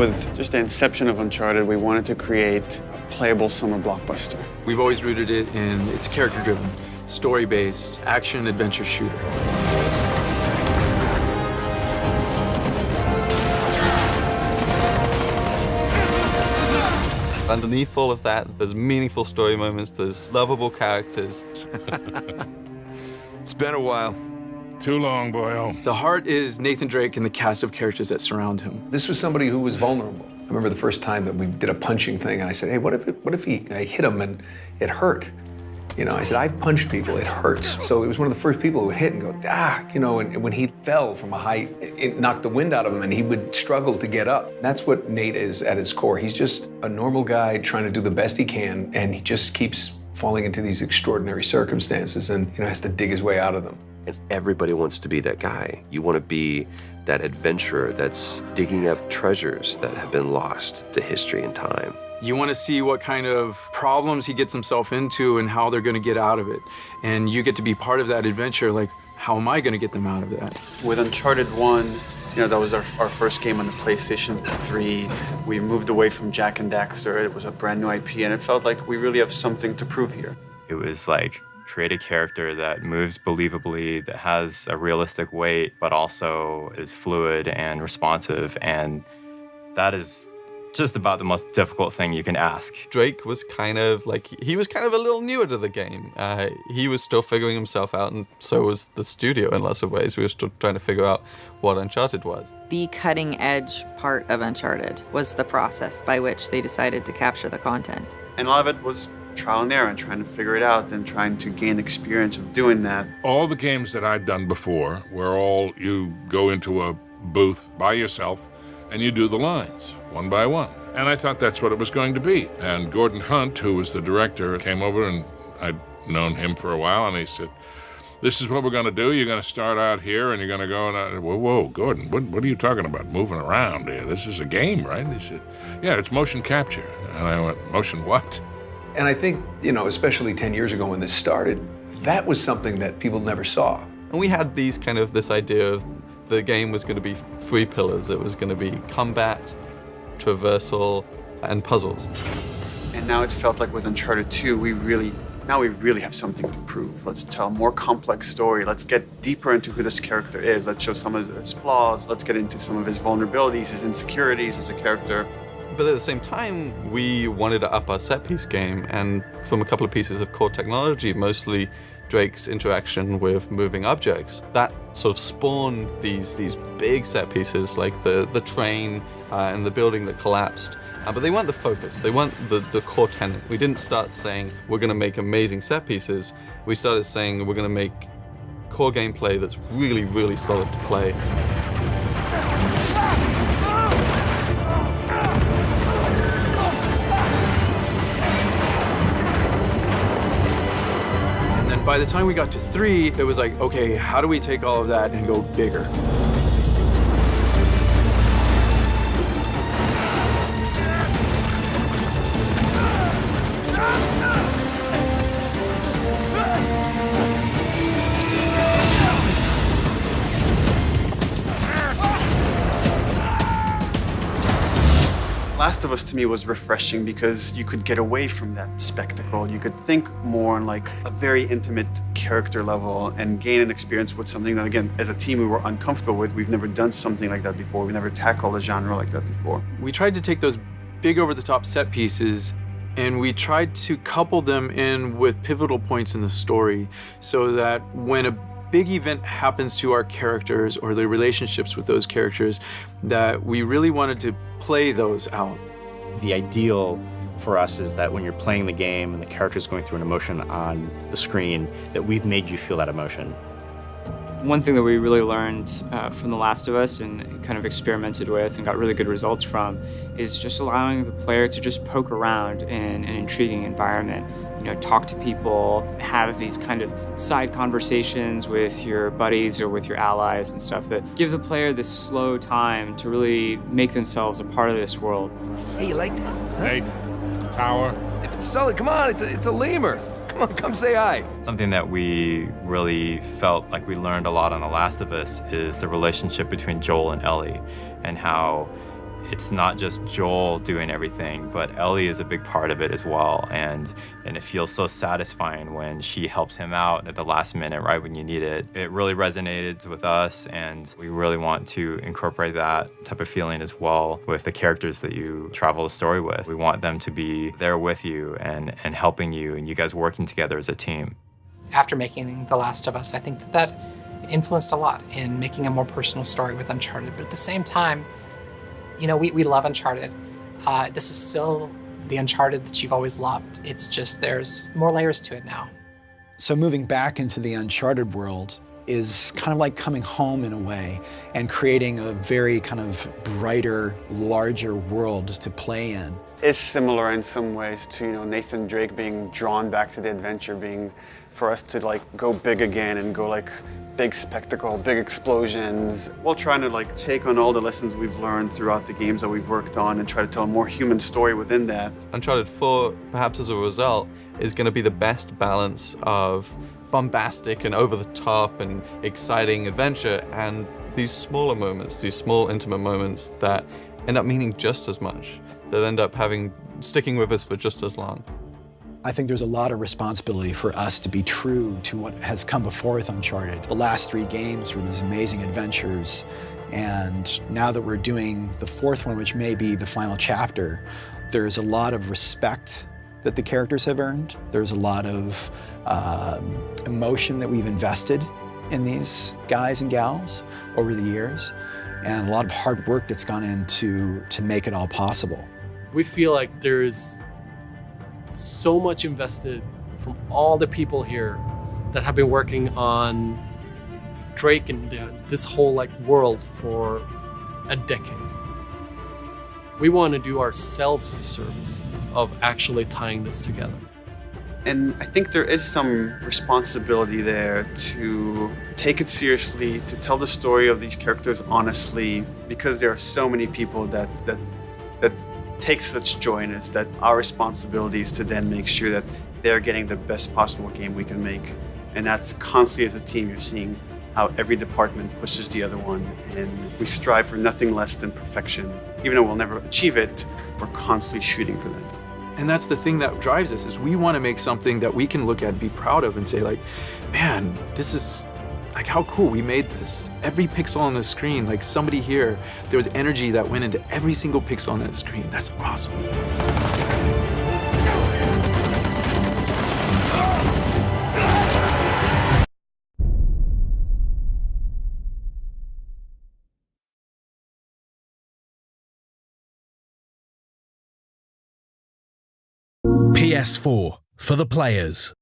with just the inception of Uncharted, we wanted to create a playable summer blockbuster. We've always rooted it in, it's character-driven, story-based, action-adventure shooter. Underneath all of that, there's meaningful story moments, there's lovable characters. It's been a while. Too long, boyo. The heart is Nathan Drake and the cast of characters that surround him. This was somebody who was vulnerable. I remember the first time that we did a punching thing, and I said, hey, what if I hit him and it hurt? You know, I said, I've punched people, it hurts. So he was one of the first people who would hit and go, you know, and when he fell from a height, it knocked the wind out of him and he would struggle to get up. That's what Nate is at his core. He's just a normal guy trying to do the best he can, and he just keeps falling into these extraordinary circumstances and, you know, has to dig his way out of them. And everybody wants to be that guy. You want to be that adventurer that's digging up treasures that have been lost to history and time. You want to see what kind of problems he gets himself into and how they're going to get out of it. And you get to be part of that adventure, like, how am I going to get them out of that? With Uncharted 1, you know, that was our first game on the PlayStation 3. We moved away from Jak and Daxter. It was a brand new IP, and it felt like we really have something to prove here. It was like, create a character that moves believably, that has a realistic weight, but also is fluid and responsive. And that is just about the most difficult thing you can ask. Drake was kind of like, he was kind of a little newer to the game. He was still figuring himself out, and so was the studio in lots of ways. We were still trying to figure out what Uncharted was. The cutting edge part of Uncharted was the process by which they decided to capture the content. And a lot of it was trial and error and trying to figure it out and trying to gain experience of doing that. All the games that I'd done before were all you go into a booth by yourself and you do the lines one by one. And I thought that's what it was going to be. And Gordon Hunt, who was the director, came over, and I'd known him for a while, and he said, this is what we're going to do. You're going to start out here, and you're going to go, and whoa, Gordon, what are you talking about, moving around here? This is a game, right? And he said, yeah, it's motion capture. And I went, motion what? And I think, you know, especially 10 years ago when this started, that was something that people never saw. And we had this idea of the game was going to be 3 pillars. It was going to be combat, traversal, and puzzles. And now it felt like with Uncharted 2, we really have something to prove. Let's tell a more complex story. Let's get deeper into who this character is. Let's show some of his flaws. Let's get into some of his vulnerabilities, his insecurities as a character. But at the same time, we wanted to up our set-piece game, and from a couple of pieces of core technology, mostly Drake's interaction with moving objects, that sort of spawned these big set pieces, like the train and the building that collapsed. But they weren't the focus. They weren't the core tenet. We didn't start saying, we're going to make amazing set pieces. We started saying, we're going to make core gameplay that's really, really solid to play. By the time we got to 3, it was like, okay, how do we take all of that and go bigger? Last of Us to me was refreshing because you could get away from that spectacle. You could think more on like a very intimate character level and gain an experience with something that, again, as a team we were uncomfortable with. We've never done something like that before. We never tackled a genre like that before. We tried to take those big over-the-top set pieces and we tried to couple them in with pivotal points in the story so that when a big event happens to our characters or the relationships with those characters, that we really wanted to play those out. The ideal for us is that when you're playing the game and the character's going through an emotion on the screen, that we've made you feel that emotion. One thing that we really learned from The Last of Us and kind of experimented with and got really good results from is just allowing the player to just poke around in an intriguing environment. You know, talk to people, have these kind of side conversations with your buddies or with your allies and stuff that give the player this slow time to really make themselves a part of this world. Hey, you like that? Huh? Nate, Tower. It's Sully, come on, it's a lemur. Come on, come say hi. Something that we really felt like we learned a lot on The Last of Us is the relationship between Joel and Ellie, and how it's not just Joel doing everything, but Ellie is a big part of it as well. And it feels so satisfying when she helps him out at the last minute, right when you need it. It really resonated with us, and we really want to incorporate that type of feeling as well with the characters that you travel the story with. We want them to be there with you and helping you, and you guys working together as a team. After making The Last of Us, I think that influenced a lot in making a more personal story with Uncharted. But at the same time, you know, we love Uncharted. This is still the Uncharted that you've always loved. It's just there's more layers to it now. So moving back into the Uncharted world is kind of like coming home in a way and creating a very kind of brighter, larger world to play in. It's similar in some ways to, you know, Nathan Drake being drawn back to the adventure, being for us to like go big again and go like big spectacle, big explosions, while trying to like take on all the lessons we've learned throughout the games that we've worked on and try to tell a more human story within that. Uncharted 4, perhaps as a result, is going to be the best balance of bombastic and over-the-top and exciting adventure and these smaller moments, these small intimate moments that end up meaning just as much, that end up sticking with us for just as long. I think there's a lot of responsibility for us to be true to what has come before with Uncharted. The last 3 games were these amazing adventures, and now that we're doing the 4th one, which may be the final chapter, there's a lot of respect that the characters have earned. There's a lot of emotion that we've invested in these guys and gals over the years, and a lot of hard work that's gone into to make it all possible. We feel like there's so much invested from all the people here that have been working on Drake and this whole like world for a decade. We want to do ourselves the service of actually tying this together. And I think there is some responsibility there to take it seriously, to tell the story of these characters honestly, because there are so many people that take such joy in it, that our responsibility is to then make sure that they're getting the best possible game we can make. And that's constantly as a team, you're seeing how every department pushes the other one, and we strive for nothing less than perfection. Even though we'll never achieve it, we're constantly shooting for that. And that's the thing that drives us, is we want to make something that we can look at and be proud of and say like, man, this is like how cool we made this. Every pixel on the screen, like somebody here, there was energy that went into every single pixel on that screen. That's awesome. PS4 for the players.